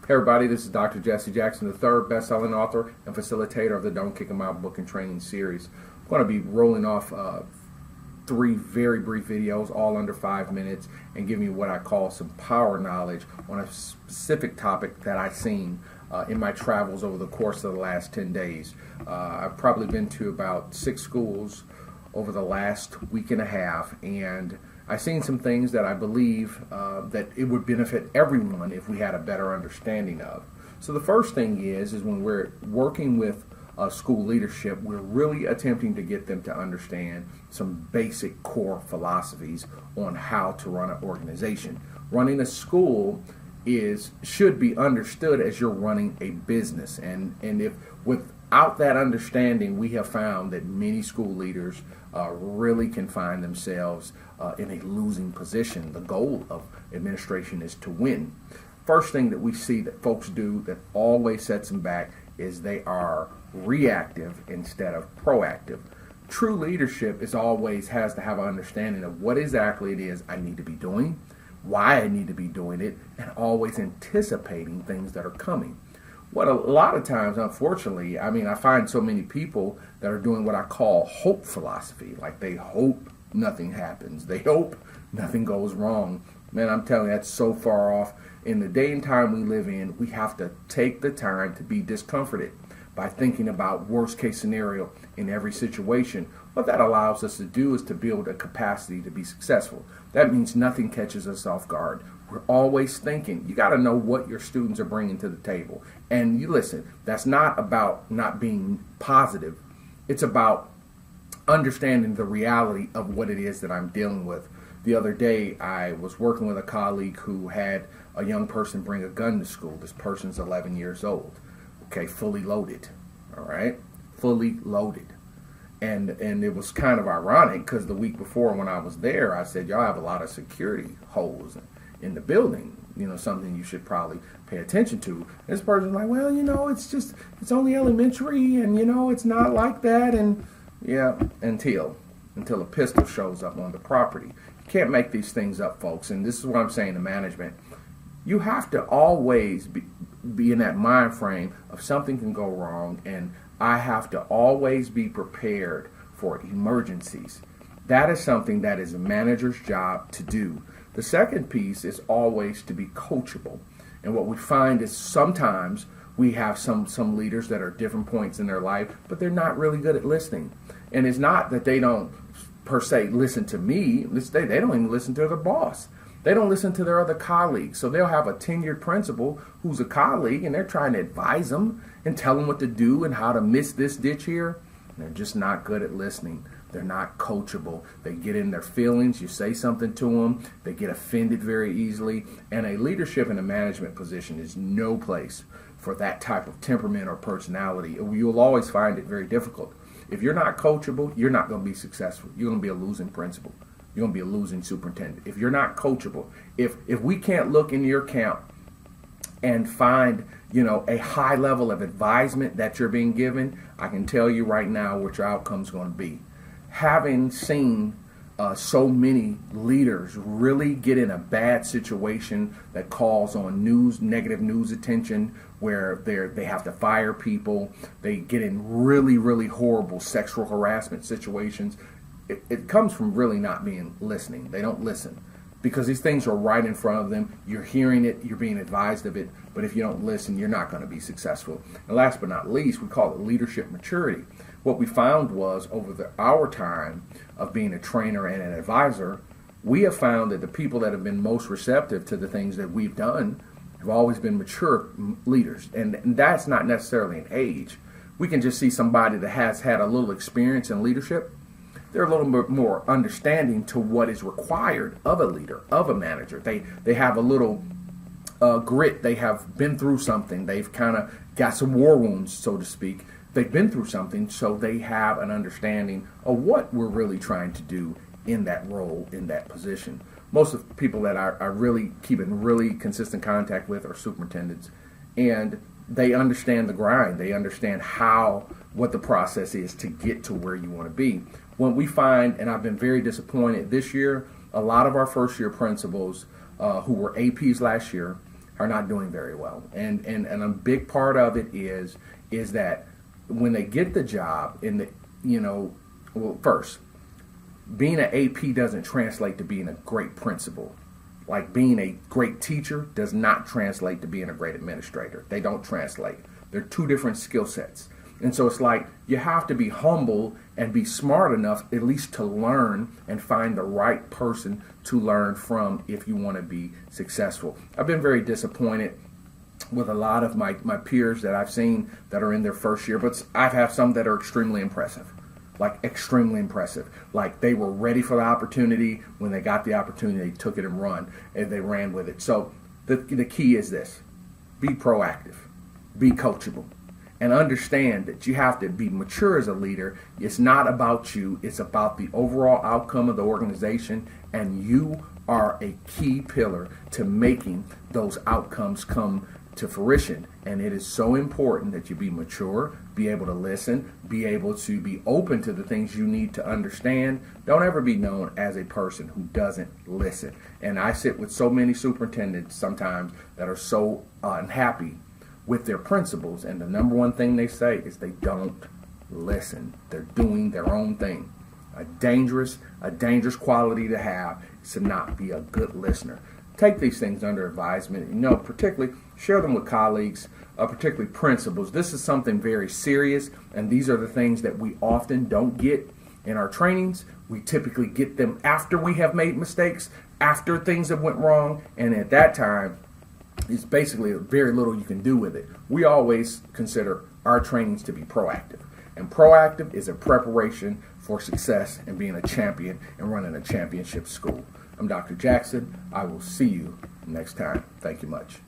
Hey everybody, this is Dr. Jesse Jackson, the third best-selling author and facilitator of the Don't Kick 'Em Out book and training series. I'm going to be rolling off three very brief videos, all under 5 minutes, and giving you what I call some power knowledge on a specific topic that I've seen in my travels over the course of the last 10 days. I've probably been to about 6 schools over the last week and a half, and I've seen some things that I believe that it would benefit everyone if we had a better understanding of. So the first thing is when we're working with school leadership, we're really attempting to get them to understand some basic core philosophies on how to run an organization. Running a school should be understood as you're running a business, and if without that understanding, we have found that many school leaders really can find themselves in a losing position. The goal of administration is to win. First thing that we see that folks do that always sets them back is they are reactive instead of proactive. True leadership always has to have an understanding of what exactly it is I need to be doing, why I need to be doing it, and always anticipating things that are coming. What a lot of times, unfortunately, I find so many people that are doing what I call hope philosophy. Like they hope nothing happens. They hope nothing goes wrong. Man, I'm telling you, that's so far off. In the day and time we live in, we have to take the time to be discomforted by thinking about worst case scenario in every situation. What that allows us to do is to build a capacity to be successful. That means nothing catches us off guard. We're always thinking. You got to know what your students are bringing to the table. And you listen, that's not about not being positive. It's about understanding the reality of what it is that I'm dealing with. The other day, I was working with a colleague who had a young person bring a gun to school. This person's 11 years old. Okay, fully loaded. All right, fully loaded. And it was kind of ironic because the week before when I was there, I said, y'all have a lot of security holes in the building, something you should probably pay attention to. This person's like, well, it's only elementary, and it's not like that, and yeah, until a pistol shows up on the property. You can't make these things up, folks, and this is what I'm saying to management. You have to always be in that mind frame of something can go wrong, and I have to always be prepared for emergencies. That is something that is a manager's job to do. The second piece is always to be coachable. And what we find is sometimes we have some leaders that are at different points in their life, but they're not really good at listening. And it's not that they don't per se listen to me. They don't even listen to their boss. They don't listen to their other colleagues. So they'll have a tenured principal who's a colleague, and they're trying to advise them and tell them what to do and how to miss this ditch here. And they're just not good at listening. They're not coachable. They get in their feelings. You say something to them, they get offended very easily. And a leadership and a management position is no place for that type of temperament or personality. You'll always find it very difficult. If you're not coachable, you're not going to be successful. You're going to be a losing principal. You're going to be a losing superintendent. If you're not coachable, if we can't look in your account and find, a high level of advisement that you're being given, I can tell you right now what your outcome's going to be. Having seen so many leaders really get in a bad situation that calls on negative news attention, where they have to fire people, they get in really, really horrible sexual harassment situations. It comes from really not being listening. They don't listen because these things are right in front of them. You're hearing it, you're being advised of it, but if you don't listen, you're not going to be successful. And last but not least, we call it leadership maturity. What we found was over our time of being a trainer and an advisor, we have found that the people that have been most receptive to the things that we've done have always been mature leaders. And that's not necessarily an age. We can just see somebody that has had a little experience in leadership. They're a little bit more understanding to what is required of a leader, of a manager. They have a little grit. They have been through something. They've kind of got some war wounds, so to speak. They've been through something, so they have an understanding of what we're really trying to do in that role, in that position. Most of the people that I really keep in really consistent contact with are superintendents, and they understand the grind. They understand what the process is to get to where you want to be. When we find, and I've been very disappointed this year, a lot of our first year principals who were APs last year are not doing very well. And a big part of it is that when they get the job in the, well, first, being an AP doesn't translate to being a great principal. Like being a great teacher does not translate to being a great administrator. They don't translate. They're two different skill sets. And so it's like you have to be humble and be smart enough at least to learn and find the right person to learn from if you want to be successful. I've been very disappointed with a lot of my peers that I've seen that are in their first year, but I've had some that are extremely impressive. Like extremely impressive. Like they were ready for the opportunity. When they got the opportunity, they took it and they ran with it. So the key is this: be proactive, be coachable, and understand that you have to be mature as a leader. It's not about you. It's about the overall outcome of the organization, and you are a key pillar to making those outcomes come to fruition. And it is so important that you be mature, be able to listen, be able to be open to the things you need to understand. Don't ever be known as a person who doesn't listen. And I sit with so many superintendents sometimes that are so unhappy with their principals, and the number one thing they say is they don't listen. They're doing their own thing. A dangerous quality to have is to not be a good listener. Take these things under advisement. Particularly share them with colleagues, particularly principals. This is something very serious, and these are the things that we often don't get in our trainings. We typically get them after we have made mistakes, after things have went wrong, and at that time, it's basically very little you can do with it. We always consider our trainings to be proactive, and proactive is a preparation for success and being a champion and running a championship school. I'm Dr. Jackson. I will see you next time. Thank you much.